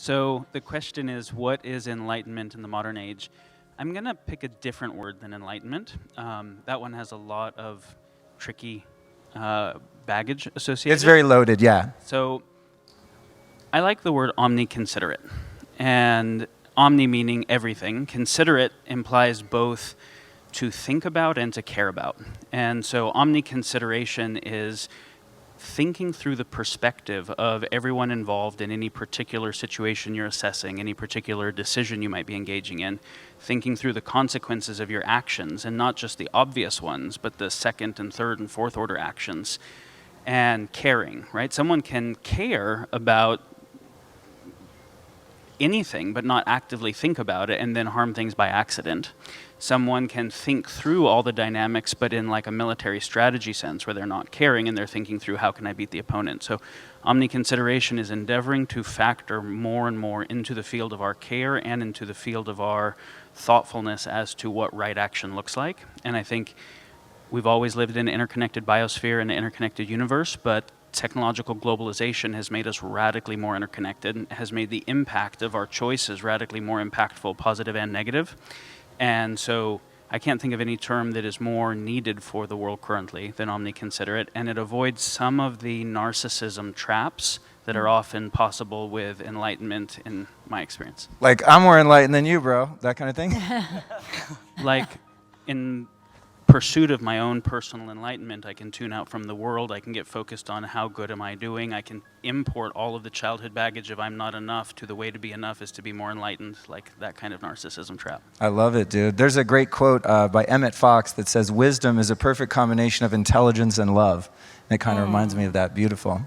So the question is, what is enlightenment in the modern age? I'm going to pick a different word than enlightenment. That one has a lot of tricky baggage associated. It's very loaded, yeah. So I like the word omni-considerate. And omni meaning everything. Considerate implies both to think about and to care about. And so omni-consideration is thinking through the perspective of everyone involved in any particular situation you're assessing, any particular decision you might be engaging in, thinking through the consequences of your actions, and not just the obvious ones, but the second and third and fourth order actions, and caring, right? Someone can care about anything but not actively think about it and then harm things by accident. Someone can think through all the dynamics but in like a military strategy sense where they're not caring and they're thinking through how can I beat the opponent. So omni-consideration is endeavoring to factor more and more into the field of our care and into the field of our thoughtfulness as to what right action looks like. And I think we've always lived in an interconnected biosphere and an interconnected universe, but technological globalization has made us radically more interconnected, has made the impact of our choices radically more impactful, positive and negative. And so I can't think of any term that is more needed for the world currently than omni-considerate, and it avoids some of the narcissism traps that are often possible with enlightenment in my experience. Like, I'm more enlightened than you, bro. That kind of thing? Like, in pursuit of my own personal enlightenment, I can tune out from the world, I can get focused on how good am I doing, I can import all of the childhood baggage of I'm not enough to the way to be enough is to be more enlightened, like that kind of narcissism trap. I love it, dude. There's a great quote by Emmett Fox that says, wisdom is a perfect combination of intelligence and love. And it kind of reminds me of that. Beautiful.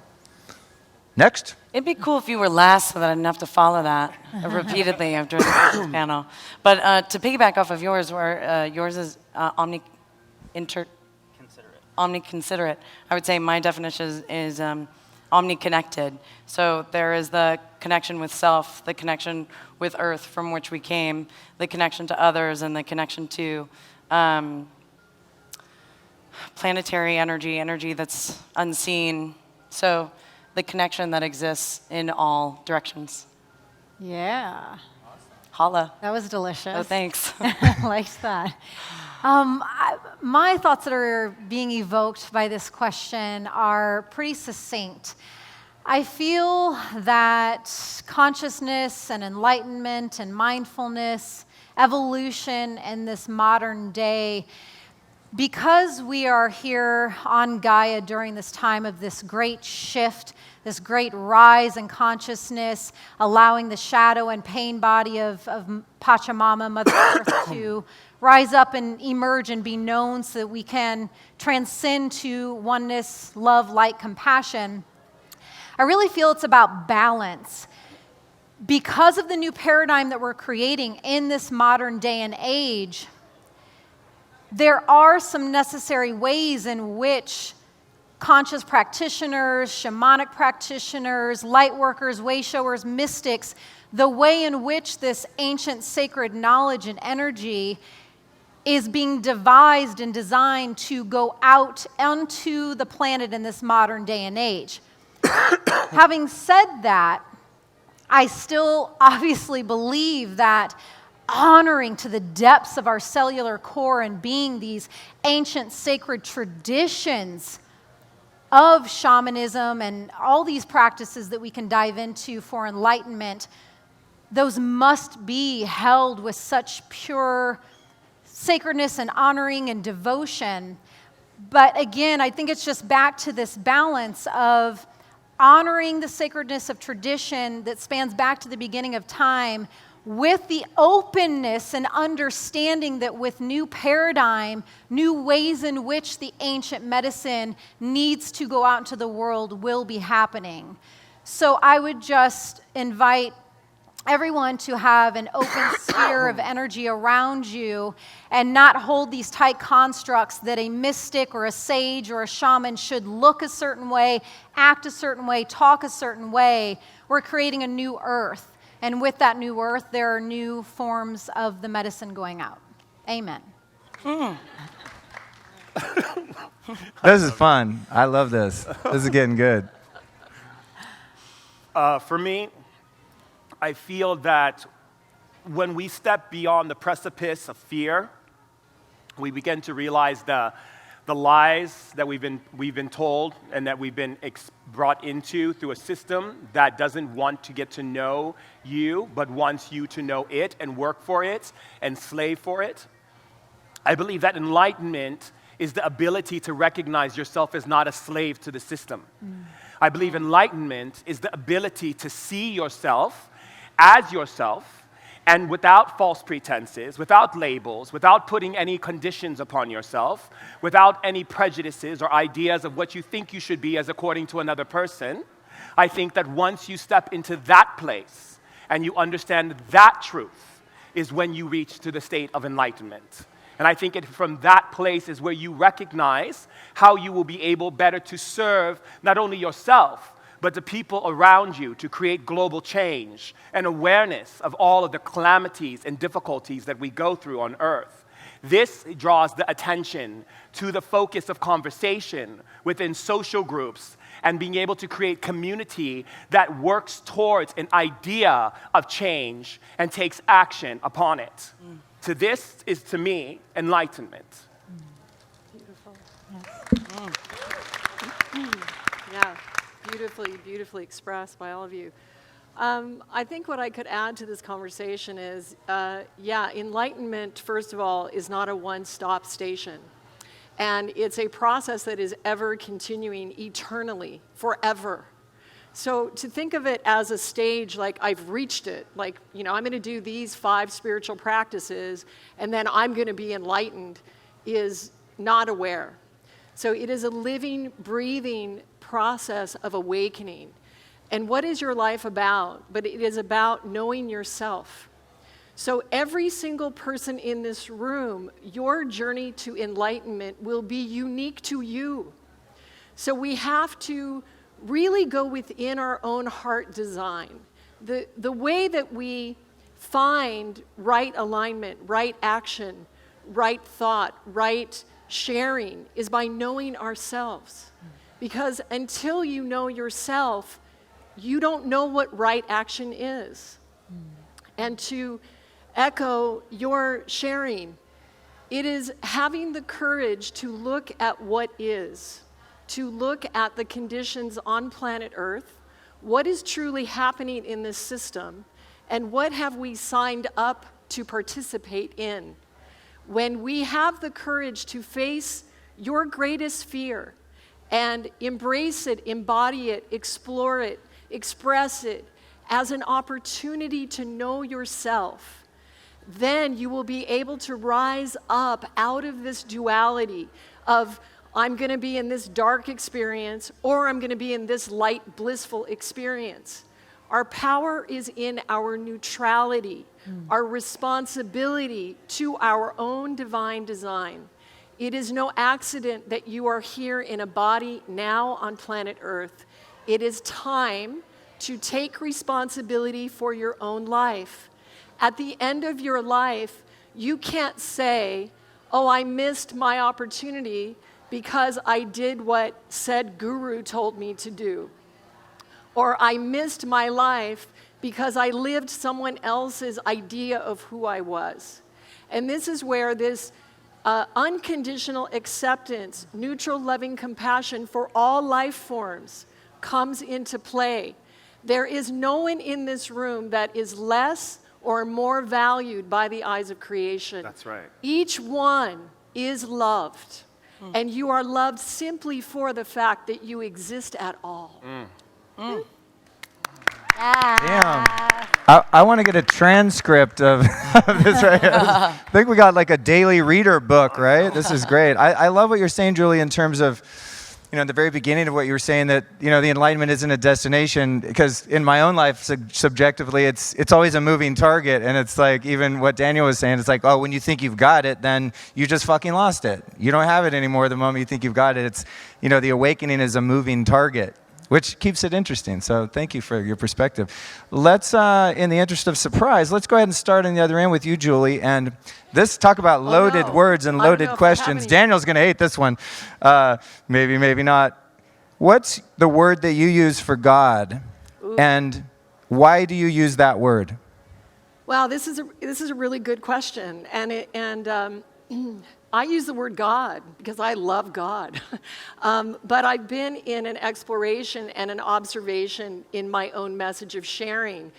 Next. It'd be cool if you were last so that I didn't have to follow that repeatedly after the panel. But to piggyback off of yours, where yours is omni-considerate. I would say my definition is omni-connected. So there is the connection with self, the connection with earth from which we came, the connection to others, and the connection to planetary energy that's unseen. So the connection that exists in all directions. Yeah. Holla. That was delicious. Oh, thanks. Liked that. My thoughts that are being evoked by this question are pretty succinct. I feel that consciousness and enlightenment and mindfulness, evolution in this modern day, because we are here on Gaia during this time of this great shift, this great rise in consciousness, allowing the shadow and pain body of Pachamama, Mother Earth, to rise up and emerge and be known so that we can transcend to oneness, love, light, compassion. I really feel it's about balance. Because of the new paradigm that we're creating in this modern day and age, there are some necessary ways in which conscious practitioners, shamanic practitioners, light workers, way showers, mystics, the way in which this ancient sacred knowledge and energy is being devised and designed to go out onto the planet in this modern day and age. Having said that, I still obviously believe that honoring to the depths of our cellular core and being these ancient sacred traditions of shamanism and all these practices that we can dive into for enlightenment, those must be held with such pure sacredness and honoring and devotion. But again, I think it's just back to this balance of honoring the sacredness of tradition that spans back to the beginning of time, with the openness and understanding that with new paradigm, new ways in which the ancient medicine needs to go out into the world will be happening. So I would just invite everyone to have an open sphere of energy around you and not hold these tight constructs that a mystic or a sage or a shaman should look a certain way, act a certain way, talk a certain way. We're creating a new earth. And with that new earth, there are new forms of the medicine going out. Amen. This is fun. I love this. This is getting good. For me, I feel that when we step beyond the precipice of fear, we begin to realize the lies that we've been told and that we've been brought into through a system that doesn't want to get to know you, but wants you to know it and work for it and slave for it. I believe that enlightenment is the ability to recognize yourself as not a slave to the system. I believe enlightenment is the ability to see yourself as yourself, and without false pretenses, without labels, without putting any conditions upon yourself, without any prejudices or ideas of what you think you should be as according to another person. I think that once you step into that place and you understand that truth is when you reach to the state of enlightenment. And I think from that place is where you recognize how you will be able better to serve not only yourself, but the people around you, to create global change and awareness of all of the calamities and difficulties that we go through on Earth. This draws the attention to the focus of conversation within social groups and being able to create community that works towards an idea of change and takes action upon it. So this is, to me, enlightenment. Beautiful. Yes. Yeah. Beautifully expressed by all of you. I think what I could add to this conversation is, enlightenment, first of all, is not a one-stop station. And it's a process that is ever continuing eternally, forever. So to think of it as a stage, like I've reached it, like, I'm going to do these 5 spiritual practices, and then I'm going to be enlightened, is not aware. So it is a living, breathing process of awakening. And what is your life about? But it is about knowing yourself. So every single person in this room, your journey to enlightenment will be unique to you. So we have to really go within our own heart design. The way that we find right alignment, right action, right thought, right sharing is by knowing ourselves. Because until you know yourself, you don't know what right action is. And to echo your sharing, it is having the courage to look at what is, to look at the conditions on planet Earth, what is truly happening in this system, and what have we signed up to participate in. When we have the courage to face your greatest fear and embrace it, embody it, explore it, express it as an opportunity to know yourself, then you will be able to rise up out of this duality of I'm going to be in this dark experience or I'm going to be in this light, blissful experience. Our power is in our neutrality, our responsibility to our own divine design. It is no accident that you are here in a body now on planet Earth. It is time to take responsibility for your own life. At the end of your life, you can't say, oh, I missed my opportunity because I did what said guru told me to do. Or I missed my life because I lived someone else's idea of who I was. And this is where this unconditional acceptance, neutral loving compassion for all life forms comes into play. There is no one in this room that is less or more valued by the eyes of creation. That's right. Each one is loved. And you are loved simply for the fact that you exist at all. Damn. I want to get a transcript of this right here. I think we got like a daily reader book, right? This is great. I love what you're saying, Julie, in terms of, at the very beginning of what you were saying, that, the enlightenment isn't a destination, because in my own life, subjectively, it's always a moving target. And it's like, even what Daniel was saying, it's like, oh, when you think you've got it, then you just fucking lost it. You don't have it anymore the moment you think you've got it. It's, the awakening is a moving target, which keeps it interesting. So thank you for your perspective. Let's, in the interest of surprise, let's go ahead and start on the other end with you, Julie. And this, talk about loaded words and loaded questions. Daniel's going to hate this one. Maybe not. What's the word that you use for God? Ooh. And Why do you use that word? Well, this is a really good question, and I use the word God because I love God, but I've been in an exploration and an observation in my own message of sharing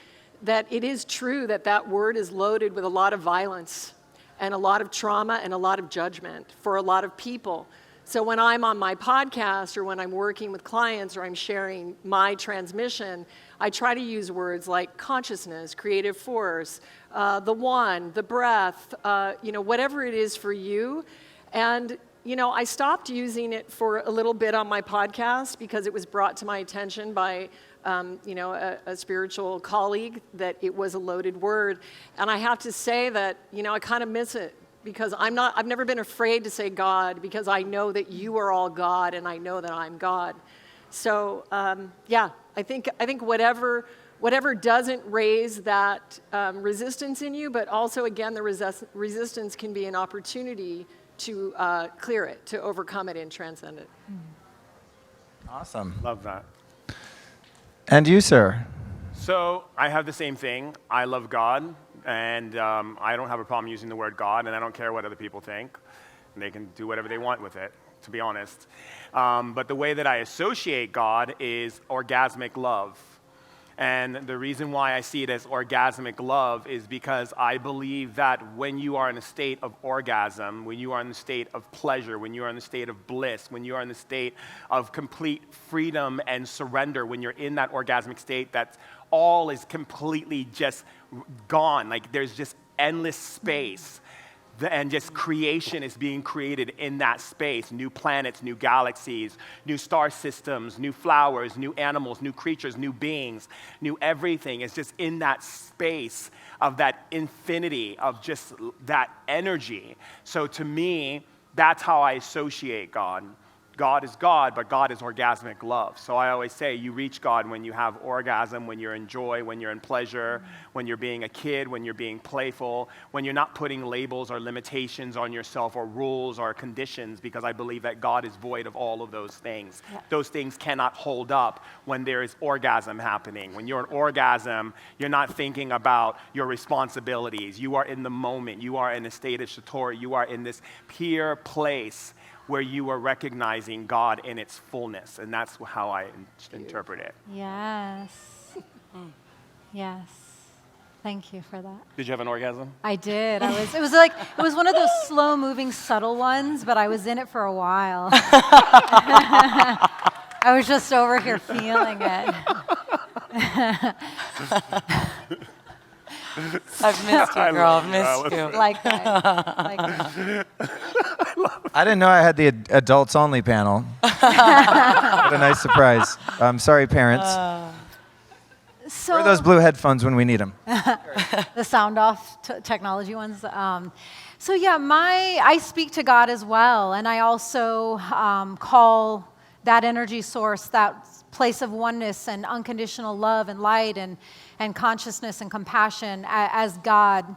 that it is true that that word is loaded with a lot of violence and a lot of trauma and a lot of judgment for a lot of people. So when I'm on my podcast or when I'm working with clients or I'm sharing my transmission, I try to use words like consciousness, creative force, the one, the breath, whatever it is for you. And, I stopped using it for a little bit on my podcast because it was brought to my attention by, a spiritual colleague that it was a loaded word. And I have to say that, I kind of miss it. Because I've never been afraid to say God because I know that you are all God and I know that I'm God. So I think whatever doesn't raise that resistance in you, but also again the resistance can be an opportunity to clear it, to overcome it and transcend it. Awesome. Love that. And you, sir? So I have the same thing. I love God. And I don't have a problem using the word God, and I don't care what other people think. And they can do whatever they want with it, to be honest. But the way that I associate God is orgasmic love. And the reason why I see it as orgasmic love is because I believe that when you are in a state of orgasm, when you are in the state of pleasure, when you are in the state of bliss, when you are in the state of complete freedom and surrender, when you're in that orgasmic state, that's all is completely just gone. Like there's just endless space. And just creation is being created in that space. New planets, new galaxies, new star systems, new flowers, new animals, new creatures, new beings, new everything. It's just in that space of that infinity, of just that energy. So to me, that's how I associate God. God is God, but God is orgasmic love. So I always say you reach God when you have orgasm, when you're in joy, when you're in pleasure, when you're being a kid, when you're being playful, when you're not putting labels or limitations on yourself or rules or conditions, because I believe that God is void of all of those things. Yeah. Those things cannot hold up when there is orgasm happening. When you're in orgasm, you're not thinking about your responsibilities. You are in the moment. You are in a state of satori. You are in this pure place where you are recognizing God in its fullness. And that's how I interpret it. Yes. Yes. Thank you for that. Did you have an orgasm? I did. It was one of those slow moving, subtle ones, but I was in it for a while. I was just over here feeling it. I've missed you, girl. I've missed you. Likewise. Likewise. I didn't know I had the adults only panel. What a nice surprise. I'm sorry, parents. So Where are those blue headphones when we need them? the sound off technology ones. I speak to God as well, and I also call that energy source, that place of oneness and unconditional love and light and consciousness and compassion as God.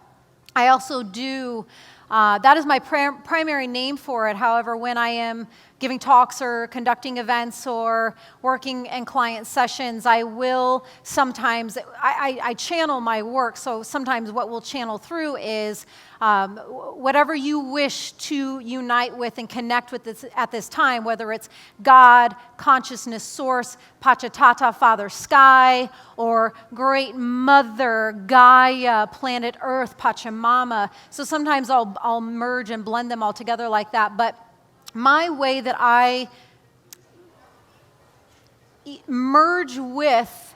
I also do, that is my primary name for it. However, when I am giving talks or conducting events or working in client sessions, I will sometimes, I channel my work. So sometimes what we'll channel through is whatever you wish to unite with and connect with this, at this time, whether it's God, consciousness source, Pachatata, Father Sky, or Great Mother, Gaia, planet Earth, Pachamama. So sometimes I'll merge and blend them all together like that. But my way that I merge with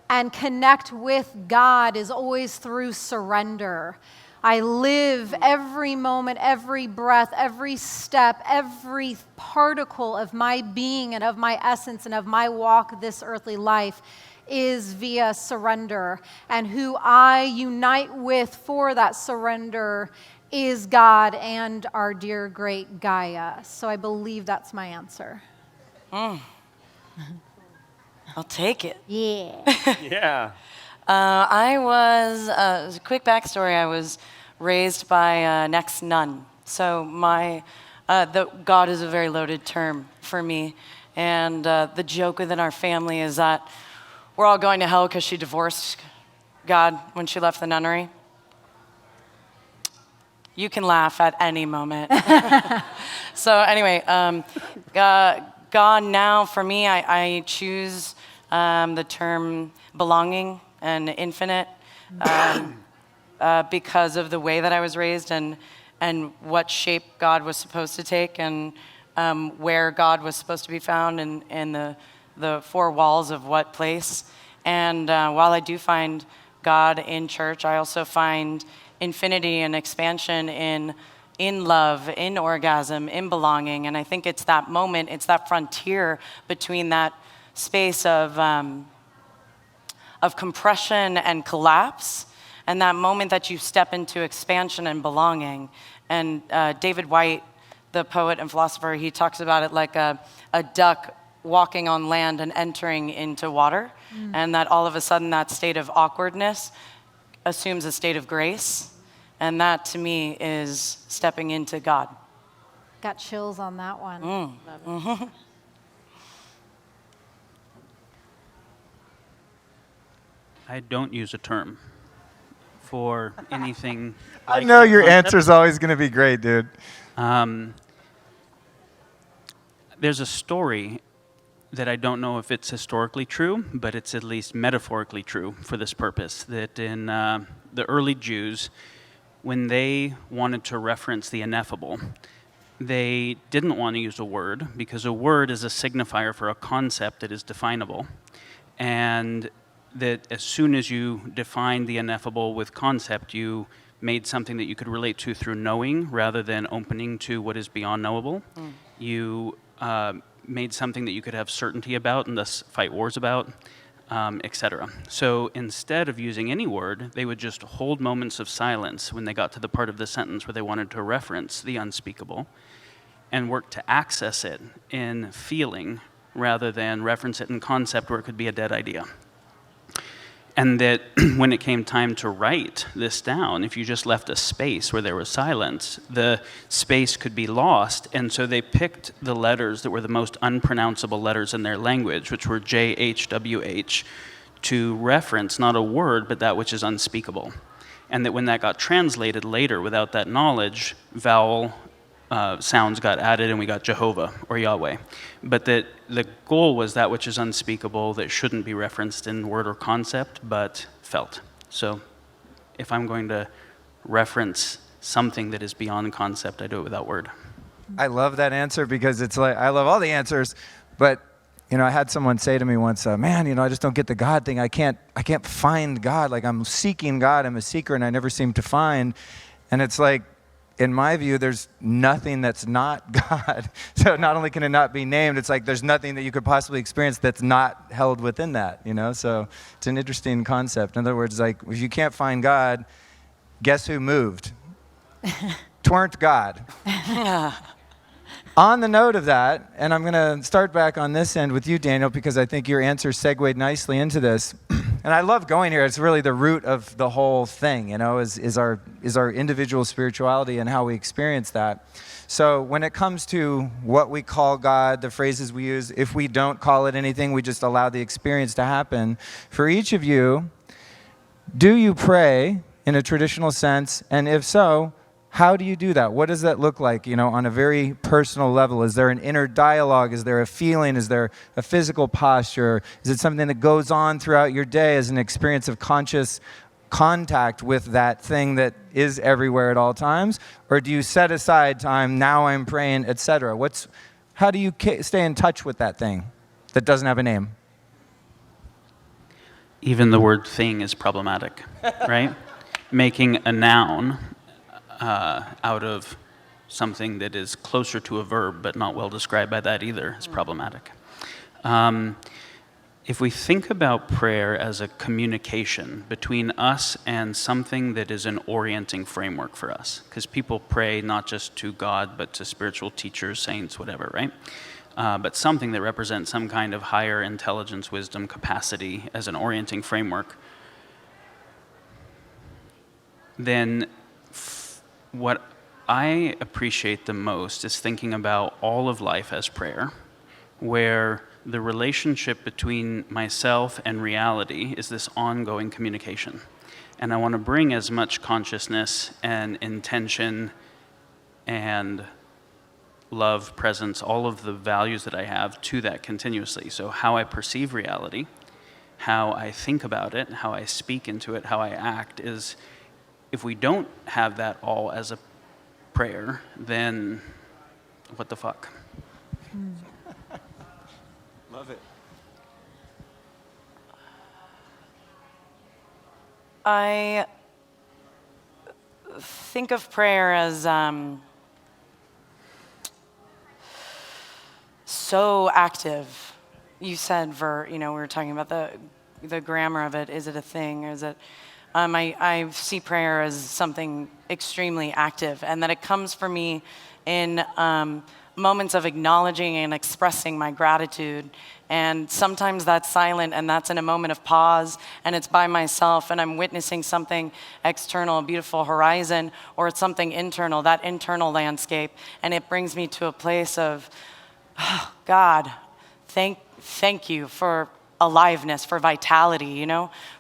and connect with God is always through surrender. I live every moment, every breath, every step, every particle of my being and of my essence and of my walk this earthly life is via surrender. And who I unite with for that surrender is God and our dear great Gaia. So I believe that's my answer. I'll take it. Yeah. Yeah. As a quick backstory, I was raised by an ex-nun. So God is a very loaded term for me. And the joke within our family is that we're all going to hell because she divorced God when she left the nunnery. You can laugh at any moment. So anyway, God now, for me, I choose the term belonging and infinite because of the way that I was raised and what shape God was supposed to take and where God was supposed to be found in the four walls of what place. And while I do find God in church, I also find infinity and expansion in love, in orgasm, in belonging. And I think it's that moment, it's that frontier between that space of compression and collapse, and that moment that you step into expansion and belonging. And David Whyte, the poet and philosopher, he talks about it like a duck walking on land and entering into water, and that all of a sudden that state of awkwardness assumes a state of grace, and that to me is stepping into God. Got chills on that one. Mm-hmm. I don't use a term for anything. I know your answer's always going to be great, dude. There's a story that I don't know if it's historically true, but it's at least metaphorically true for this purpose, that in the early Jews, when they wanted to reference the ineffable, they didn't want to use a word, because a word is a signifier for a concept that is definable. And that as soon as you defined the ineffable with concept, you made something that you could relate to through knowing rather than opening to what is beyond knowable. You made something that you could have certainty about and thus fight wars about, etc. So instead of using any word, they would just hold moments of silence when they got to the part of the sentence where they wanted to reference the unspeakable and work to access it in feeling rather than reference it in concept where it could be a dead idea. And that when it came time to write this down, if you just left a space where there was silence, the space could be lost. And so they picked the letters that were the most unpronounceable letters in their language, which were JHWH, to reference not a word, but that which is unspeakable. And that when that got translated later without that knowledge, vowel sounds got added and we got Jehovah or Yahweh. But that the goal was that which is unspeakable, that shouldn't be referenced in word or concept, but felt. So if I'm going to reference something that is beyond concept, I do it without word. I love that answer because it's like, I love all the answers, but I had someone say to me once, man, I just don't get the God thing. I can't find God. Like, I'm seeking God. I'm a seeker and I never seem to find. And it's like, in my view, there's nothing that's not God. So not only can it not be named, it's like there's nothing that you could possibly experience that's not held within that, So it's an interesting concept. In other words, like, if you can't find God, guess who moved? Tweren't God. On the note of that, and I'm going to start back on this end with you, Daniel, because I think your answer segued nicely into this. And I love going here. It's really the root of the whole thing, is our individual spirituality and how we experience that. So when it comes to what we call God, the phrases we use, if we don't call it anything, we just allow the experience to happen. For each of you, do you pray in a traditional sense? And if so, how do you do that? What does that look like, on a very personal level? Is there an inner dialogue? Is there a feeling? Is there a physical posture? Is it something that goes on throughout your day as an experience of conscious contact with that thing that is everywhere at all times? Or do you set aside time, now I'm praying, etc.? How do you stay in touch with that thing that doesn't have a name? Even the word thing is problematic, right? Making a noun out of something that is closer to a verb but not well described by that either is problematic. If we think about prayer as a communication between us and something that is an orienting framework for us, because people pray not just to God but to spiritual teachers, saints, whatever, right? But something that represents some kind of higher intelligence, wisdom, capacity as an orienting framework, then what I appreciate the most is thinking about all of life as prayer, where the relationship between myself and reality is this ongoing communication. And I want to bring as much consciousness and intention and love, presence, all of the values that I have to that continuously. So how I perceive reality, how I think about it, how I speak into it, how I act is, if we don't have that all as a prayer, then what the fuck? Love it. I think of prayer as so active. You said we were talking about the grammar of it. Is it a thing? Or is it? I see prayer as something extremely active, and that it comes for me in moments of acknowledging and expressing my gratitude. And sometimes that's silent, and that's in a moment of pause, and it's by myself, and I'm witnessing something external, a beautiful horizon, or it's something internal, that internal landscape, and it brings me to a place of, oh, God, thank you for aliveness, for vitality,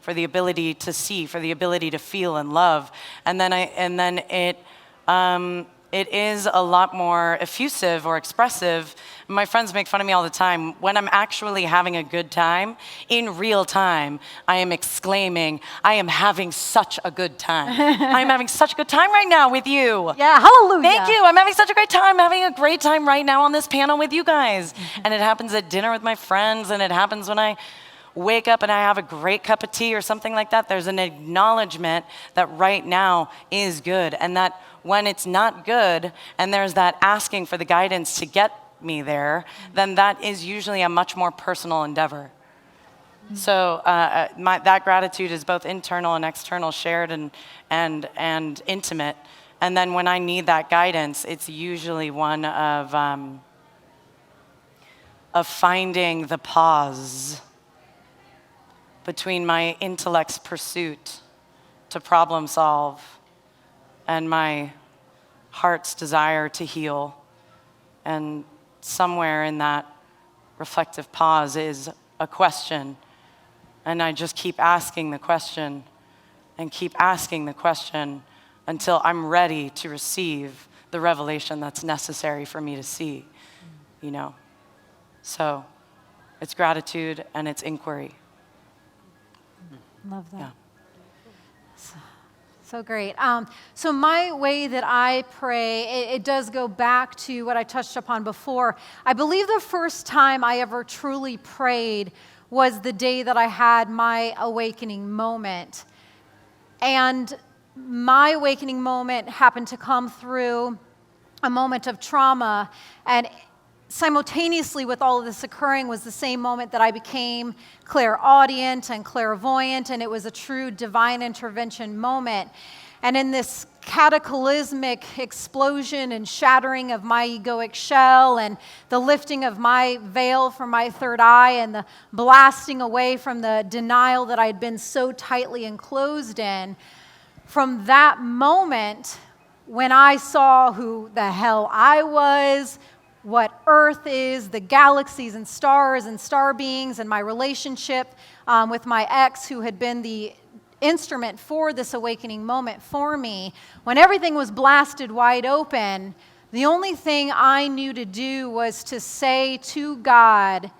for the ability to see, for the ability to feel and love. And then it is a lot more effusive or expressive. My friends make fun of me all the time. When I'm actually having a good time, in real time, I am exclaiming, I am having such a good time. I'm having such a good time right now with you. Yeah, hallelujah. Thank you. I'm having such a great time. I'm having a great time right now on this panel with you guys. And it happens at dinner with my friends, and it happens when I wake up and I have a great cup of tea or something like that. There's an acknowledgement that right now is good, and that when it's not good and there's that asking for the guidance to get me there, then that is usually a much more personal endeavor. So that gratitude is both internal and external, shared and intimate. And then when I need that guidance, it's usually one of finding the pause between my intellect's pursuit to problem solve and my heart's desire to heal. And somewhere in that reflective pause is a question. And I just keep asking the question and keep asking the question until I'm ready to receive the revelation that's necessary for me to see, So it's gratitude and it's inquiry. Love that. Yeah. So great. So my way that I pray, it does go back to what I touched upon before. I believe the first time I ever truly prayed was the day that I had my awakening moment. And my awakening moment happened to come through a moment of trauma, and simultaneously with all of this occurring was the same moment that I became clairaudient and clairvoyant, and it was a true divine intervention moment. And in this cataclysmic explosion and shattering of my egoic shell and the lifting of my veil from my third eye and the blasting away from the denial that I had been so tightly enclosed in, from that moment when I saw who the hell I was, what Earth is, the galaxies and stars and star beings, and my relationship with my ex, who had been the instrument for this awakening moment for me, when everything was blasted wide open, the only thing I knew to do was to say to God,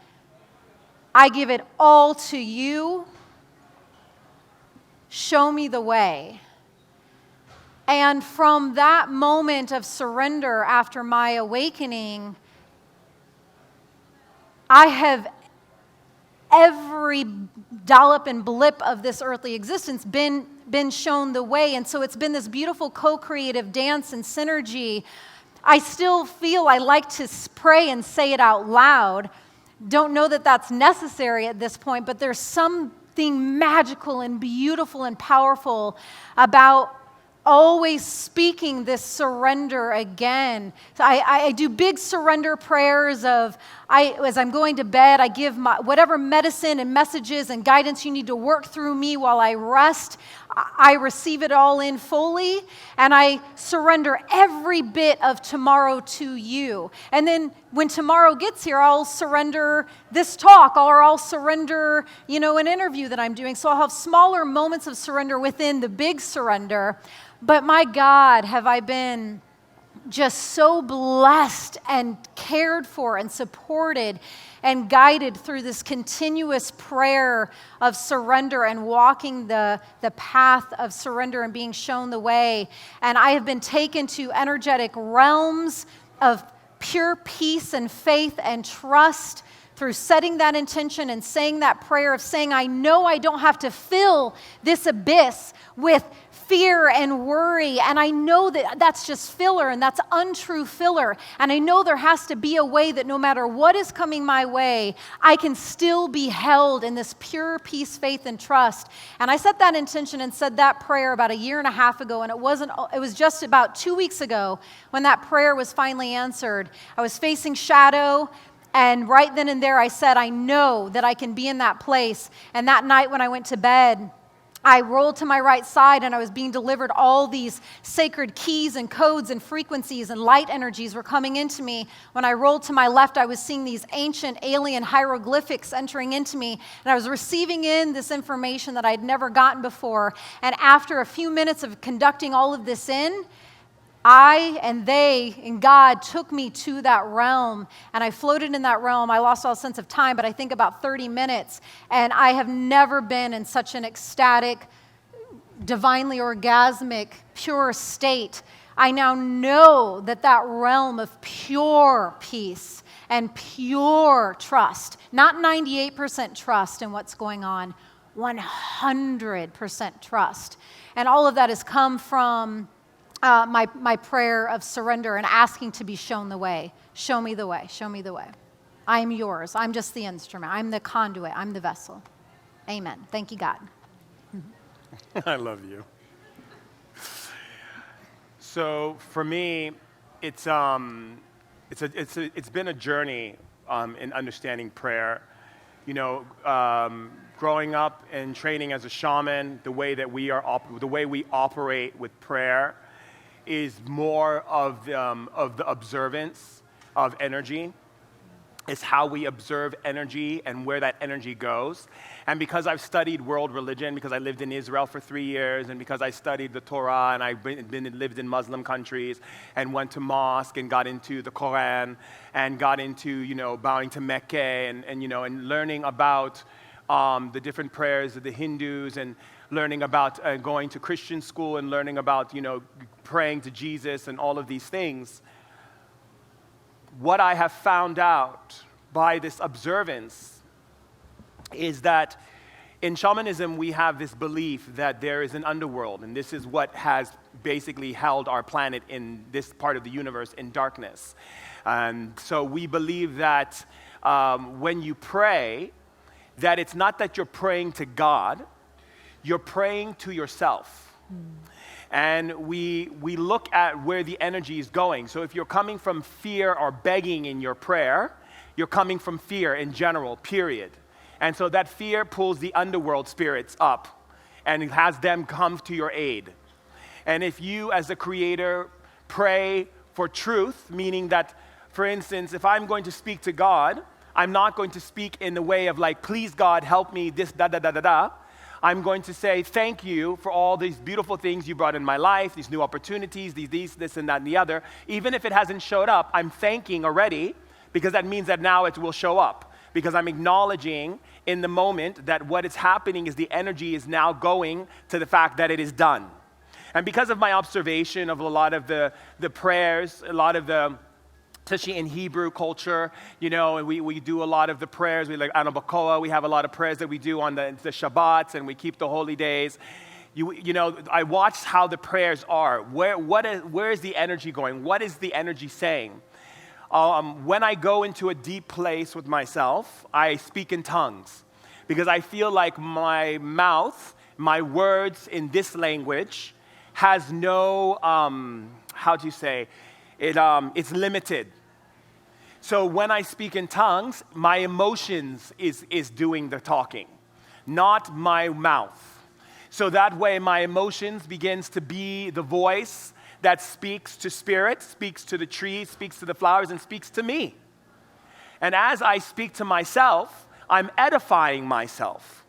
I give it all to you. Show me the way. And from that moment of surrender after my awakening, I have every dollop and blip of this earthly existence been shown the way. And so it's been this beautiful co-creative dance and synergy. I still feel I like to pray and say it out loud. Don't know that that's necessary at this point, but there's something magical and beautiful and powerful about always speaking this surrender again. So I do big surrender prayers as I'm going to bed, I give whatever medicine and messages and guidance you need to work through me while I rest. I receive it all in fully, and I surrender every bit of tomorrow to you. And then when tomorrow gets here, I'll surrender this talk, or I'll surrender, an interview that I'm doing. So I'll have smaller moments of surrender within the big surrender. But my God, have I been just so blessed and cared for and supported and guided through this continuous prayer of surrender and walking the path of surrender and being shown the way. And I have been taken to energetic realms of pure peace and faith and trust through setting that intention and saying that prayer of saying, I know I don't have to fill this abyss with fear and worry, and I know that that's just filler, and that's untrue filler, and I know there has to be a way that no matter what is coming my way, I can still be held in this pure peace, faith, and trust. And I set that intention and said that prayer about 1.5 years ago, and it was just about 2 weeks ago when that prayer was finally answered. I was facing shadow, and right then and there I said, I know that I can be in that place. And that night when I went to bed, I rolled to my right side, and I was being delivered all these sacred keys and codes and frequencies, and light energies were coming into me. When I rolled to my left, I was seeing these ancient alien hieroglyphics entering into me, and I was receiving in this information that I'd never gotten before. And after a few minutes of conducting all of this in, I and they and God took me to that realm, and I floated in that realm. I lost all sense of time, but I think about 30 minutes, and I have never been in such an ecstatic, divinely orgasmic, pure state. I now know that that realm of pure peace and pure trust, not 98% trust in what's going on, 100% trust. And all of that has come from my prayer of surrender and asking to be shown the way. Show me the way. Show me the way. I am yours. I'm just the instrument. I'm the conduit. I'm the vessel. Amen. Thank you, God. I love you. So for me, it's been a journey in understanding prayer. Growing up and training as a shaman, the way we operate with prayer is more of the observance of energy. It's how we observe energy and where that energy goes. And because I've studied world religion, because I lived in Israel for 3 years, and because I studied the Torah, and I've lived in Muslim countries, and went to mosque, and got into the Quran, and got into, bowing to Mecca, and learning about the different prayers of the Hindus, and learning about going to Christian school, and learning about, praying to Jesus, and all of these things. What I have found out by this observance is that in shamanism, we have this belief that there is an underworld, and this is what has basically held our planet in this part of the universe in darkness. And so we believe that when you pray, that it's not that you're praying to God, you're praying to yourself. And we look at where the energy is going. So if you're coming from fear or begging in your prayer, you're coming from fear in general, period. And so that fear pulls the underworld spirits up and it has them come to your aid. And if you, as a creator, pray for truth, meaning that, for instance, if I'm going to speak to God, I'm not going to speak in the way of like, please God, help me, this, da-da-da-da-da. I'm going to say thank you for all these beautiful things you brought in my life, these new opportunities, these, this, and that, and the other. Even if it hasn't showed up, I'm thanking already, because that means that now it will show up. Because I'm acknowledging in the moment that what is happening is the energy is now going to the fact that it is done. And because of my observation of a lot of the prayers, a lot of the, especially in Hebrew culture, and we do a lot of the prayers. We like Anna Lundgaard. We have a lot of prayers that we do on the Shabbats, and we keep the holy days. I watched how the prayers are. Where is the energy going? What is the energy saying? When I go into a deep place with myself, I speak in tongues, because I feel like my mouth, my words in this language, has no it's limited. So when I speak in tongues, my emotions is doing the talking, not my mouth. So that way my emotions begins to be the voice that speaks to spirit, speaks to the trees, speaks to the flowers, and speaks to me. And as I speak to myself, I'm edifying myself.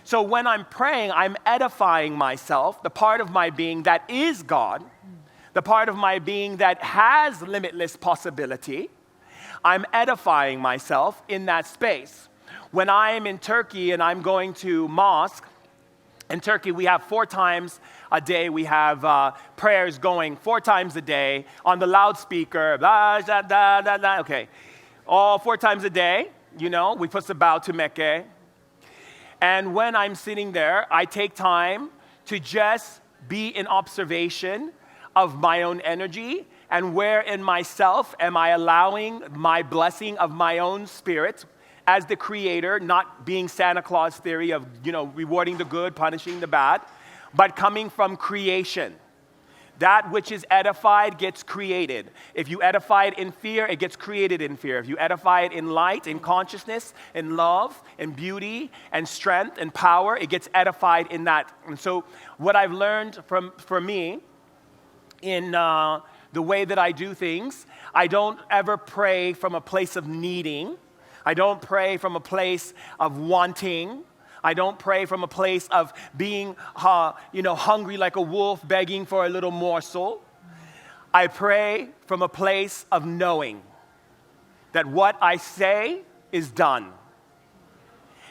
So when I'm praying, I'm edifying myself, the part of my being that is God, the part of my being that has limitless possibility. I'm edifying myself in that space. When I'm in Turkey and I'm going to mosque, in Turkey we have 4 times a day, we have prayers going 4 times a day on the loudspeaker, blah, blah, blah, blah, blah. Okay, all 4 times a day, you know, we put about to Mecca. And when I'm sitting there, I take time to just be in observation of my own energy, and where in myself am I allowing my blessing of my own spirit as the creator, not being Santa Claus theory of, you know, rewarding the good, punishing the bad, but coming from creation. That which is edified gets created. If you edify it in fear, it gets created in fear. If you edify it in light, in consciousness, in love, in beauty, and strength, and power, it gets edified in that. And so what I've learned for me in the way that I do things, I don't ever pray from a place of needing. I don't pray from a place of wanting. I don't pray from a place of being, hungry like a wolf begging for a little morsel. I pray from a place of knowing that what I say is done.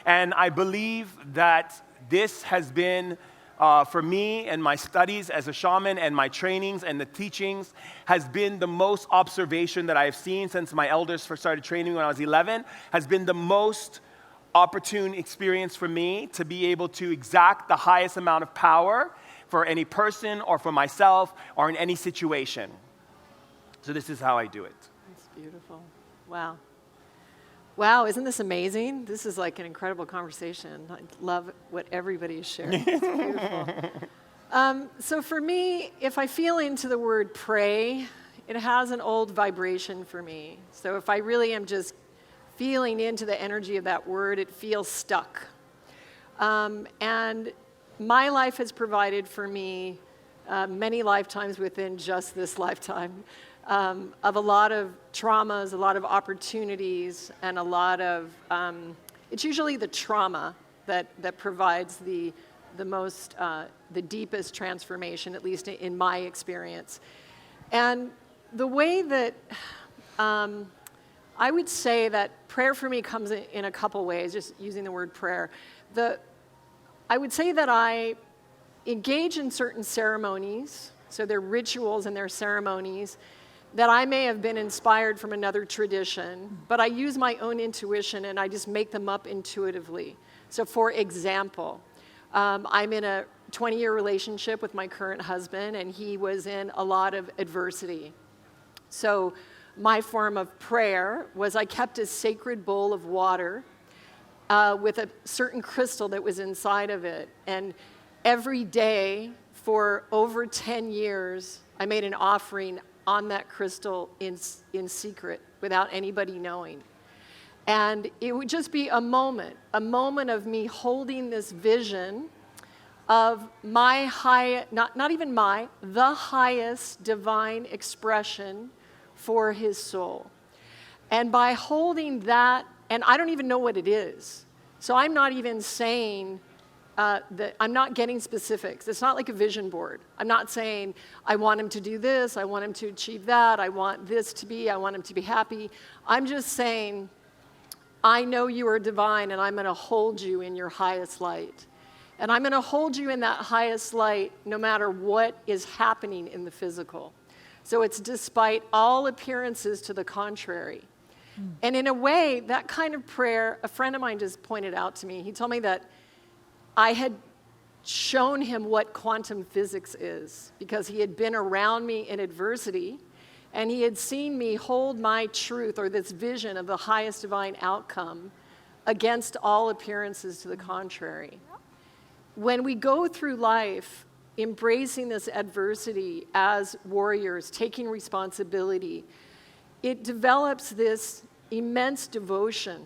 And I believe that this has been, for me and my studies as a shaman and my trainings and the teachings, has been the most observation that I have seen since my elders first started training when I was 11, has been the most opportune experience for me to be able to exact the highest amount of power for any person or for myself or in any situation. So this is how I do it. That's beautiful. Wow. Wow, isn't this amazing? This is like an incredible conversation. I love what everybody is sharing. It's beautiful. So for me, if I feel into the word pray, it has an old vibration for me. So if I really am just feeling into the energy of that word, it feels stuck. And my life has provided for me many lifetimes within just this lifetime of a lot of traumas, a lot of opportunities, and a lot of, it's usually the trauma that provides the most, the deepest transformation, at least in my experience. And the way that, I would say that prayer for me comes in a couple ways, just using the word prayer. I would say that I engage in certain ceremonies, so they're rituals and they're ceremonies, that I may have been inspired from another tradition, but I use my own intuition and I just make them up intuitively. So for example, I'm in a 20-year relationship with my current husband, and he was in a lot of adversity. So my form of prayer was I kept a sacred bowl of water with a certain crystal that was inside of it. And every day for over 10 years, I made an offering on that crystal in secret without anybody knowing. And it would just be a moment of me holding this vision of my the highest divine expression for his soul. And by holding that, and I don't even know what it is, so I'm not even saying that I'm not getting specifics. It's not like a vision board. I'm not saying, I want him to do this, I want him to achieve that, I want this to be, I want him to be happy. I'm just saying, I know you are divine, and I'm going to hold you in your highest light. And I'm going to hold you in that highest light no matter what is happening in the physical. So it's despite all appearances to the contrary. And in a way, that kind of prayer, a friend of mine just pointed out to me. He told me that I had shown him what quantum physics is because he had been around me in adversity, and he had seen me hold my truth or this vision of the highest divine outcome against all appearances to the contrary. When we go through life embracing this adversity as warriors, taking responsibility, it develops this immense devotion,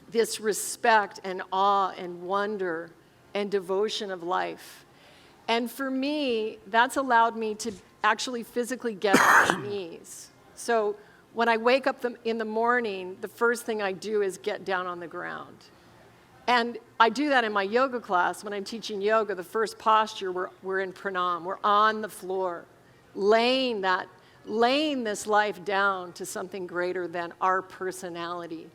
this respect and awe and wonder and devotion of life. And for me, that's allowed me to actually physically get on my knees. So when I wake up in the morning, the first thing I do is get down on the ground. And I do that in my yoga class. When I'm teaching yoga, the first posture, we're in pranam. We're on the floor, laying this life down to something greater than our personality.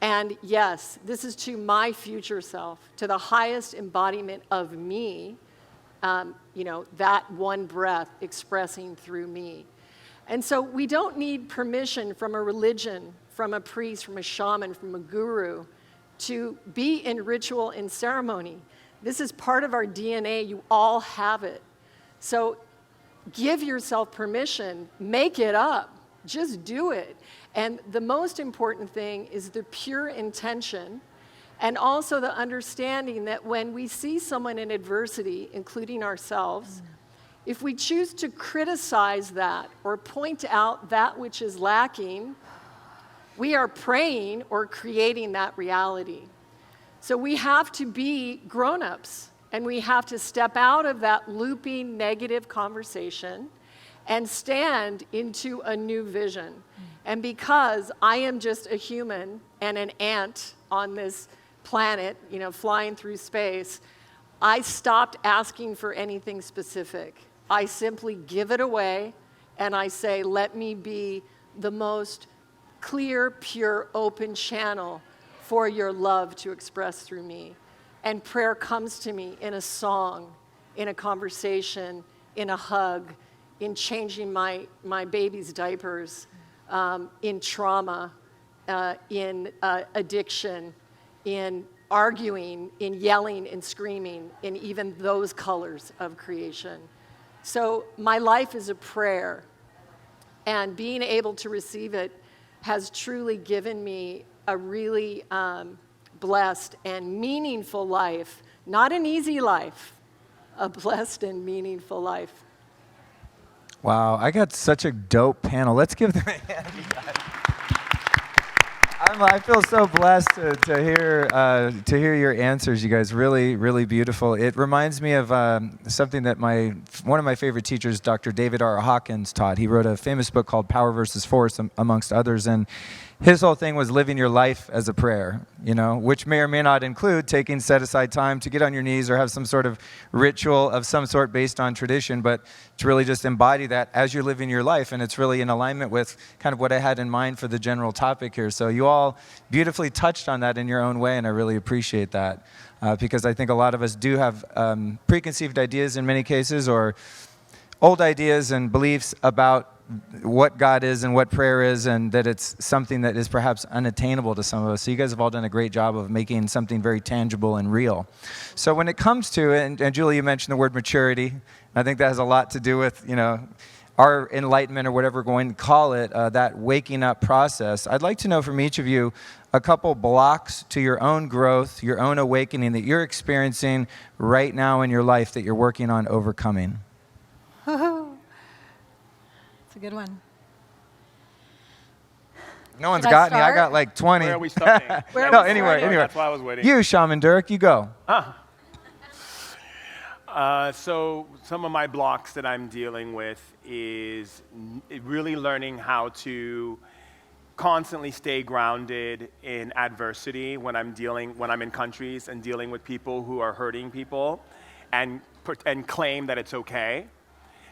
And yes, this is to my future self, to the highest embodiment of me, that one breath expressing through me. And so we don't need permission from a religion, from a priest, from a shaman, from a guru, to be in ritual and ceremony. This is part of our DNA. You all have it. So give yourself permission. Make it up. Just do it. And the most important thing is the pure intention, and also the understanding that when we see someone in adversity, including ourselves, if we choose to criticize that or point out that which is lacking, we are praying or creating that reality. So we have to be grown-ups, and we have to step out of that looping negative conversation and stand into a new vision. And because I am just a human and an ant on this planet, flying through space, I stopped asking for anything specific. I simply give it away, and I say, let me be the most clear, pure, open channel for your love to express through me. And prayer comes to me in a song, in a conversation, in a hug, in changing my baby's diapers, in trauma, in addiction, in arguing, in yelling and screaming, in even those colors of creation. So my life is a prayer, and being able to receive it has truly given me a really blessed and meaningful life. Not an easy life, a blessed and meaningful life. Wow, I got such a dope panel. Let's give them a hand, you guys. I feel so blessed to hear your answers, you guys. Really, really beautiful. It reminds me of something that one of my favorite teachers, Dr. David R. Hawkins, taught. He wrote a famous book called Power versus Force, amongst others, and his whole thing was living your life as a prayer, which may or may not include taking set-aside time to get on your knees or have some sort of ritual of some sort based on tradition, but to really just embody that as you're living your life, and it's really in alignment with kind of what I had in mind for the general topic here. So you all beautifully touched on that in your own way, and I really appreciate that, because I think a lot of us do have preconceived ideas in many cases, or old ideas and beliefs about what God is and what prayer is, and that it's something that is perhaps unattainable to some of us. So you guys have all done a great job of making something very tangible and real. So when it comes to, and Julie, you mentioned the word maturity, I think that has a lot to do with, our enlightenment, or whatever we're going to call it, that waking up process. I'd like to know from each of you a couple blocks to your own growth, your own awakening that you're experiencing right now in your life that you're working on overcoming. It's a good one. No one's Should I got any. I start? got like 20. Where are we starting? No, anywhere. That's why I was waiting. You, Shaman Durek, you go. So some of my blocks that I'm dealing with is really learning how to constantly stay grounded in adversity when I'm in countries and dealing with people who are hurting people, and claim that it's okay,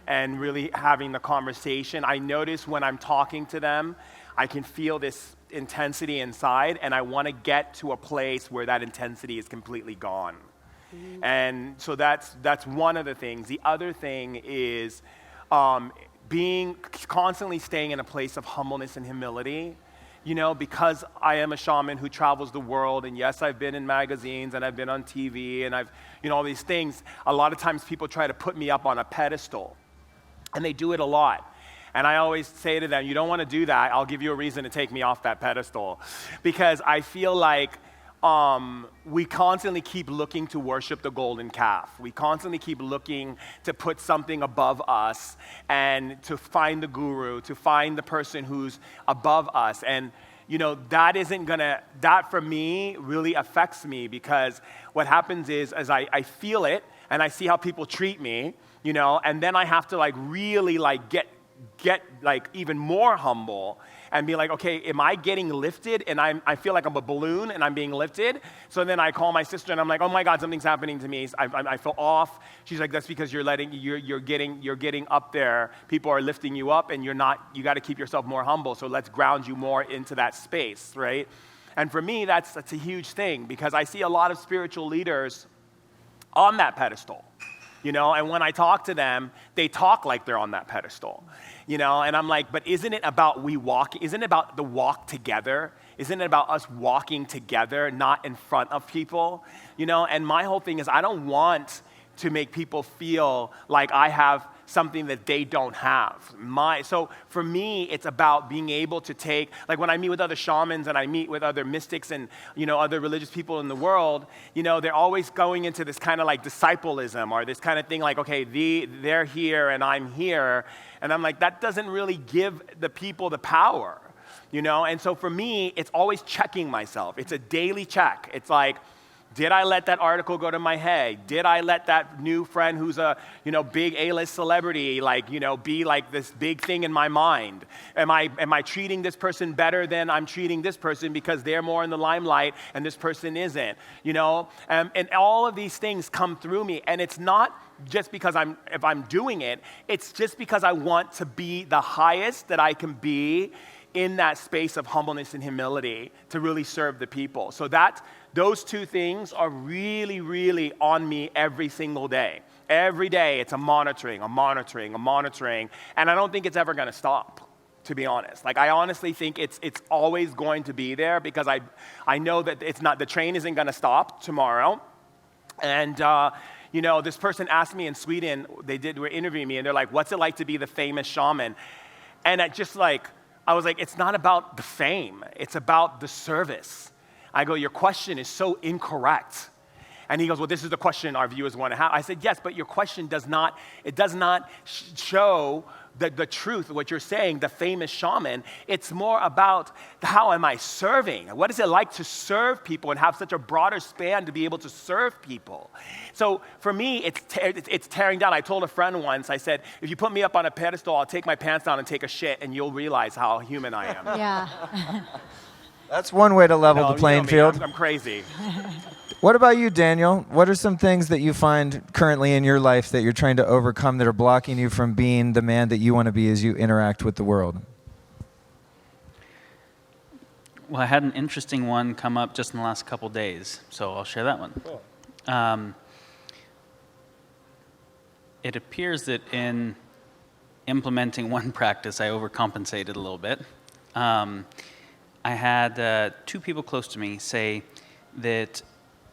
and really having the conversation. I notice when I'm talking to them, I can feel this intensity inside, and I want to get to a place where that intensity is completely gone. Mm-hmm. And so that's one of the things. The other thing is constantly staying in a place of humbleness and humility. Because I am a shaman who travels the world, and yes, I've been in magazines, and I've been on TV, and I've, all these things. A lot of times people try to put me up on a pedestal, and they do it a lot. And I always say to them, you don't want to do that. I'll give you a reason to take me off that pedestal. Because I feel like we constantly keep looking to worship the golden calf. We constantly keep looking to put something above us, and to find the guru, to find the person who's above us. And that for me really affects me, because what happens is, as I feel it and I see how people treat me, and then I have to like really like get like even more humble and be like, okay, am I getting lifted? And I feel like I'm a balloon and I'm being lifted. So then I call my sister and I'm like, oh my God, something's happening to me. I feel off. She's like, that's because you're getting up there. People are lifting you up and you got to keep yourself more humble. So let's ground you more into that space, right? And for me, that's a huge thing, because I see a lot of spiritual leaders on that pedestal. And when I talk to them, they talk like they're on that pedestal, and I'm like, but isn't it about isn't it about the walk together? Isn't it about us walking together, not in front of people? And my whole thing is, I don't want to make people feel like I have something that they don't have. So for me, it's about being able to take, like when I meet with other shamans and I meet with other mystics and, other religious people in the world, they're always going into this kind of like discipleism, or this kind of thing like, okay, they're here and I'm here. And I'm like, that doesn't really give the people the power, And so for me, it's always checking myself. It's a daily check. It's like, did I let that article go to my head? Did I let that new friend who's a, big A-list celebrity, be like this big thing in my mind? Am I treating this person better than I'm treating this person because they're more in the limelight and this person isn't? And all of these things come through me, and it's not just because if I'm doing it, it's just because I want to be the highest that I can be in that space of humbleness and humility to really serve the people. So those two things are really, really on me every single day. Every day it's a monitoring. And I don't think it's ever going to stop, to be honest. Like, I honestly think it's always going to be there, because I know that the train isn't going to stop tomorrow. And, this person asked me in Sweden, were interviewing me, and they're like, what's it like to be the famous shaman? And I was like, it's not about the fame. It's about the service. I go, your question is so incorrect. And he goes, well, this is the question our viewers want to have. I said, yes, but your question does not show the truth of what you're saying, the famous shaman. It's more about how am I serving? What is it like to serve people and have such a broader span to be able to serve people? So for me, it's tearing down. I told a friend once, I said, if you put me up on a pedestal, I'll take my pants down and take a shit, and you'll realize how human I am. Yeah. That's one way to level the playing field. I'm crazy. What about you, Daniel? What are some things that you find currently in your life that you're trying to overcome that are blocking you from being the man that you want to be as you interact with the world? Well, I had an interesting one come up just in the last couple days, so I'll share that one. Cool. It appears that in implementing one practice, I overcompensated a little bit. I had 2 people close to me say that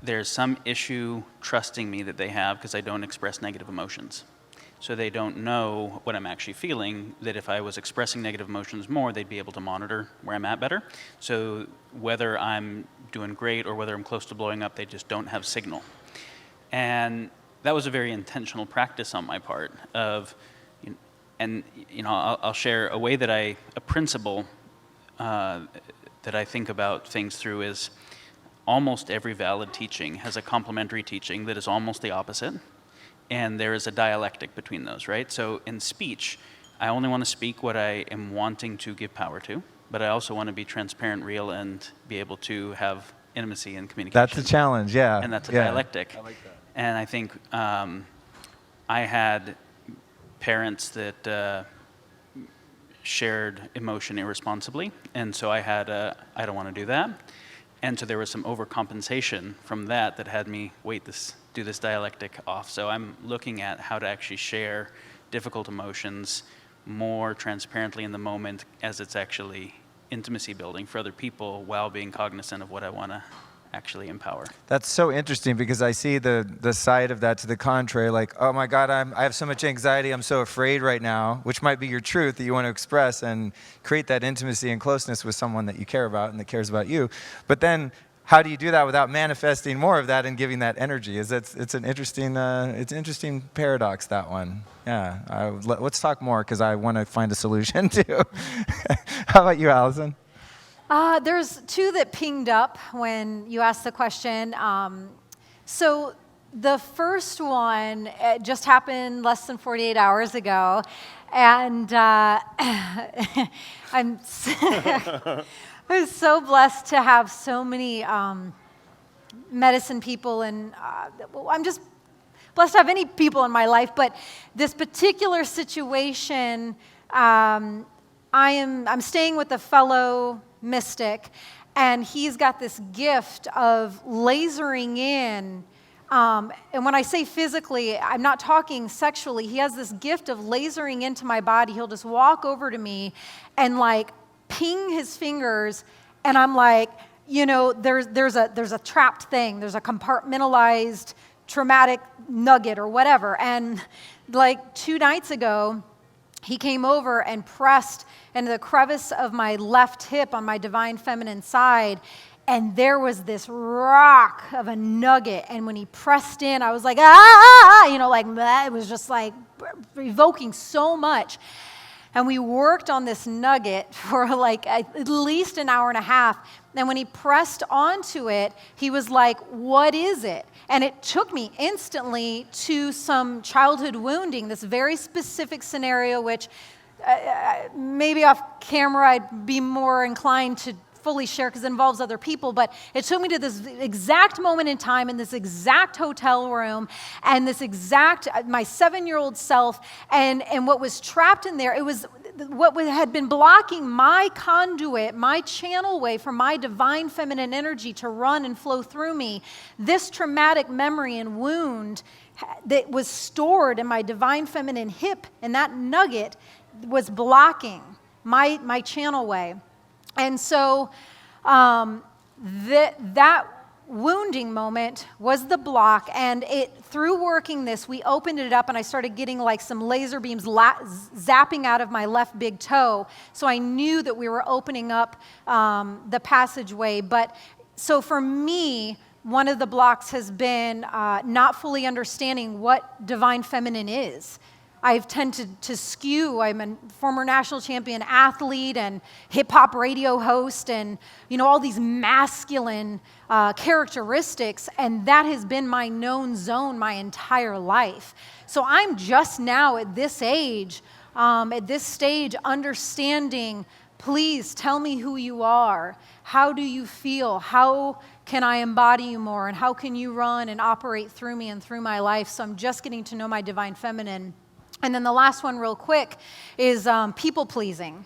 there's some issue trusting me that they have because I don't express negative emotions. So they don't know what I'm actually feeling, that if I was expressing negative emotions more, they'd be able to monitor where I'm at better. So whether I'm doing great or whether I'm close to blowing up, they just don't have signal. And that was a very intentional practice on my part of, I'll share a principle that I think about things through is almost every valid teaching has a complementary teaching that is almost the opposite, and there is a dialectic between those, right? So in speech, I only want to speak what I am wanting to give power to, but I also want to be transparent, real, and be able to have intimacy and communication. That's a challenge, yeah. And that's a dialectic. I like that. And I think I had parents that shared emotion irresponsibly, and so I had I don't want to do that. And so there was some overcompensation from that had me do this dialectic off. So I'm looking at how to actually share difficult emotions more transparently in the moment as it's actually intimacy building for other people while being cognizant of what I want to actually empower. That's so interesting, because I see the side of that to the contrary, like, oh my God, I have so much anxiety, I'm so afraid right now, which might be your truth that you want to express and create that intimacy and closeness with someone that you care about and that cares about you. But then how do you do that without manifesting more of that and giving that energy? It's an interesting paradox, that one. Yeah, let's talk more, because I want to find a solution too. How about you, Alyson? There's two that pinged up when you asked the question. So the first one just happened less than 48 hours ago, and I'm so blessed to have so many medicine people, and I'm just blessed to have any people in my life. But this particular situation, I'm staying with a fellow mystic, and he's got this gift of lasering in. And when I say physically, I'm not talking sexually. He has this gift of lasering into my body. He'll just walk over to me and like ping his fingers, and I'm like, you know, there's a trapped thing. There's a compartmentalized traumatic nugget or whatever. And like 2 nights ago, he came over and pressed into the crevice of my left hip on my divine feminine side, and there was this rock of a nugget. And when he pressed in, I was like, ah, you know, like it was just like evoking so much. And we worked on this nugget for like at least an hour and a half. And when he pressed onto it, he was like, what is it? And it took me instantly to some childhood wounding, this very specific scenario, which maybe off camera I'd be more inclined to fully share because it involves other people, but it took me to this exact moment in time in this exact hotel room and this exact, my 7-year-old self, and what was trapped in there. It was what had been blocking my conduit, my channel way for my divine feminine energy to run and flow through me. This traumatic memory and wound that was stored in my divine feminine hip, and that nugget was blocking my channel way. And so that wounding moment was the block, and through working this, we opened it up, and I started getting like some laser beams zapping out of my left big toe. So I knew that we were opening up the passageway. But so for me, one of the blocks has been not fully understanding what divine feminine is. I've tended to skew. I'm a former national champion athlete and hip-hop radio host and, you know, all these masculine characteristics, and that has been my known zone my entire life. So I'm just now at this age, at this stage, understanding, please tell me who you are. How do you feel? How can I embody you more? And how can you run and operate through me and through my life? So I'm just getting to know my divine feminine. And then the last one real quick is people-pleasing.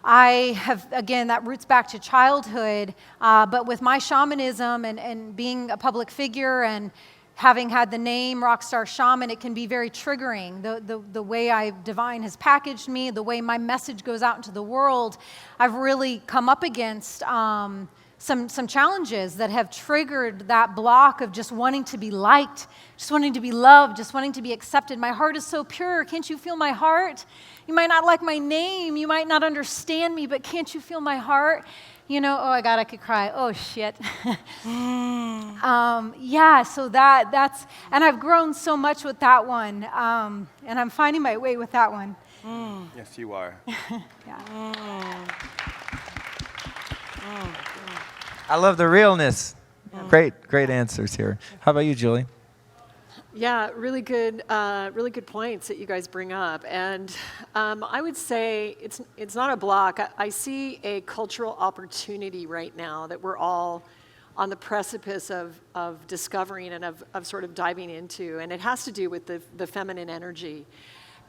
I have, again, that roots back to childhood, but with my shamanism and being a public figure and having had the name Rockstar Shaman, it can be very triggering. The way divine has packaged me, the way my message goes out into the world, I've really come up against some challenges that have triggered that block of just wanting to be liked, just wanting to be loved, just wanting to be accepted. My heart is so pure. Can't you feel my heart? You might not like my name. You might not understand me, but can't you feel my heart? You know, oh, my God, I could cry. Oh, shit. Yeah, so that's, and I've grown so much with that one, and I'm finding my way with that one. Yes, you are. Yeah. I love the realness. Great answers here. How about you, Julie? Yeah, really good points that you guys bring up. And I would say it's not a block. I see a cultural opportunity right now that we're all on the precipice of discovering and of sort of diving into. And it has to do with the feminine energy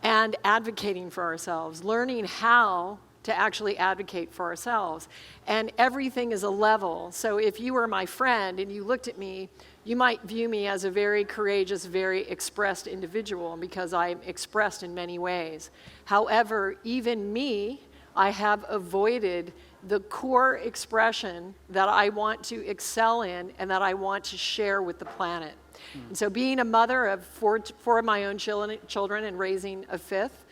and advocating for ourselves, learning how to actually advocate for ourselves. And everything is a level. So if you were my friend and you looked at me, you might view me as a very courageous, very expressed individual because I'm expressed in many ways. However, even me, I have avoided the core expression that I want to excel in and that I want to share with the planet. And so being a mother of four of my own children and raising a fifth,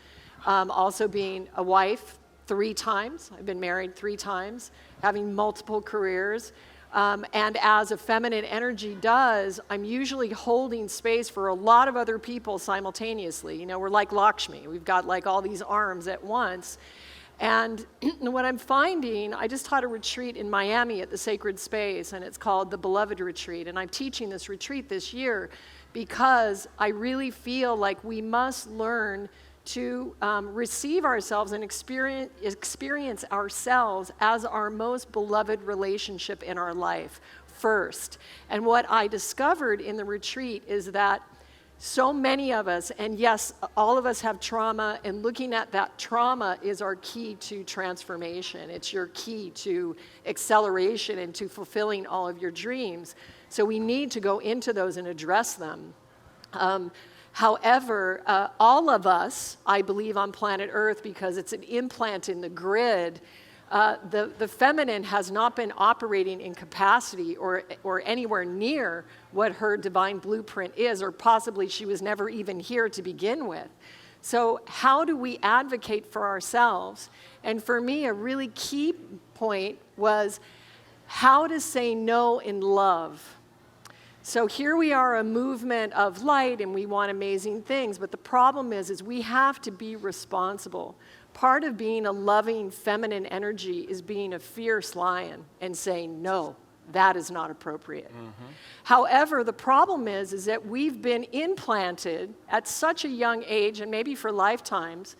also being a wife 3 times, I've been married 3 times, having multiple careers, and as a feminine energy does, I'm usually holding space for a lot of other people simultaneously. You know, we're like Lakshmi. We've got like all these arms at once. And what I'm finding, I just taught a retreat in Miami at the Sacred Space, and it's called the Beloved Retreat. And I'm teaching this retreat this year because I really feel like we must learn to receive ourselves and experience ourselves as our most beloved relationship in our life first. And what I discovered in the retreat is that so many of us, and yes, all of us have trauma, and looking at that trauma is our key to transformation. It's your key to acceleration and to fulfilling all of your dreams. So we need to go into those and address them. However, all of us, I believe, on planet Earth, because it's an implant in the grid, the feminine has not been operating in capacity or anywhere near what her divine blueprint is, or possibly she was never even here to begin with. So how do we advocate for ourselves? And for me, a really key point was how to say no in love. So here we are, a movement of light, and we want amazing things, but the problem is we have to be responsible. Part of being a loving feminine energy is being a fierce lion and saying, no, that is not appropriate. Mm-hmm. However, the problem is that we've been implanted at such a young age, and maybe for lifetimes,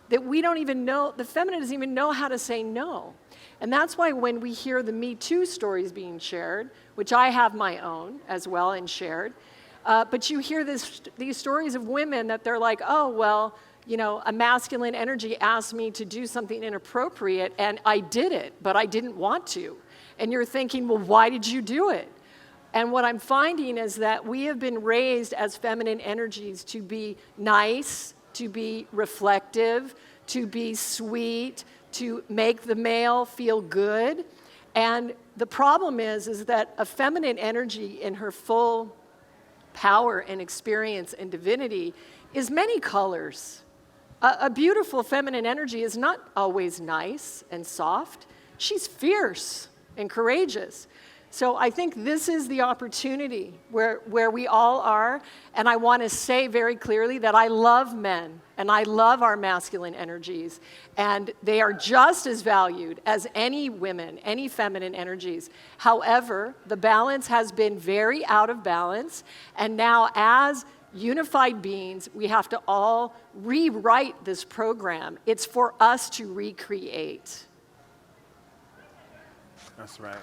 that we don't even know, the feminine doesn't even know how to say no. And that's why when we hear the Me Too stories being shared, which I have my own as well and shared, but you hear these stories of women that they're like, oh, well, you know, a masculine energy asked me to do something inappropriate, and I did it, but I didn't want to. And you're thinking, well, why did you do it? And what I'm finding is that we have been raised as feminine energies to be nice, to be reflective, to be sweet, to make the male feel good. And the problem is that a feminine energy in her full power and experience and divinity is many colors. A beautiful feminine energy is not always nice and soft. She's fierce and courageous. So I think this is the opportunity where we all are. And I want to say very clearly that I love men and I love our masculine energies. And they are just as valued as any women, any feminine energies. However, the balance has been very out of balance. And now as unified beings, we have to all rewrite this program. It's for us to recreate. That's right.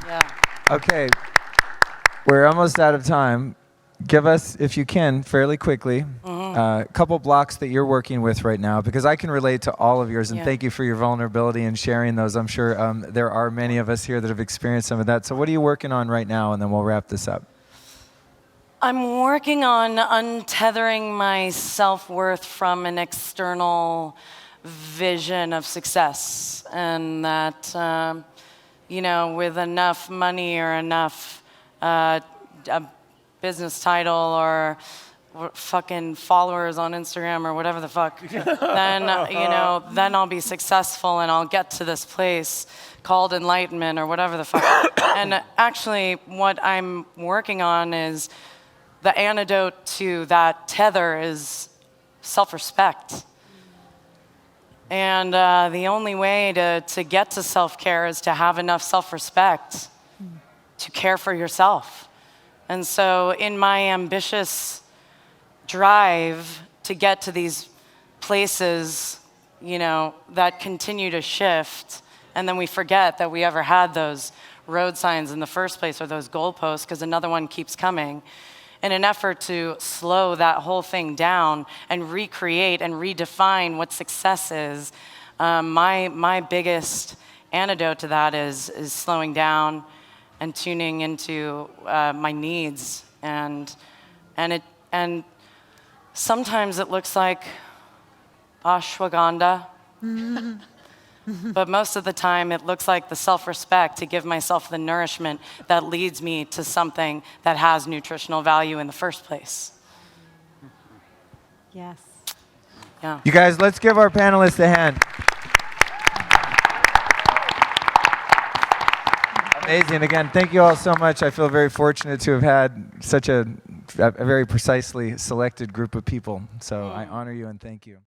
Yeah. Okay, we're almost out of time. Give us, if you can, fairly quickly, a couple blocks that you're working with right now, because I can relate to all of yours, and thank you for your vulnerability and sharing those. I'm sure there are many of us here that have experienced some of that. So what are you working on right now, and then we'll wrap this up. I'm working on untethering my self-worth from an external vision of success, and that, you know, with enough money or enough a business title or fucking followers on Instagram or whatever the fuck, then, you know, then I'll be successful and I'll get to this place called enlightenment or whatever the fuck. And actually, what I'm working on is the antidote to that tether is self-respect. And the only way to get to self-care is to have enough self-respect to care for yourself. And so in my ambitious drive to get to these places, you know, that continue to shift, and then we forget that we ever had those road signs in the first place or those goalposts because another one keeps coming. In an effort to slow that whole thing down and recreate and redefine what success is, my biggest antidote to that is slowing down and tuning into my needs, and sometimes it looks like ashwagandha. But most of the time, it looks like the self-respect to give myself the nourishment that leads me to something that has nutritional value in the first place. Yes. Yeah. You guys, let's give our panelists a hand. Amazing. Again, thank you all so much. I feel very fortunate to have had such a very precisely selected group of people. So I honor you and thank you.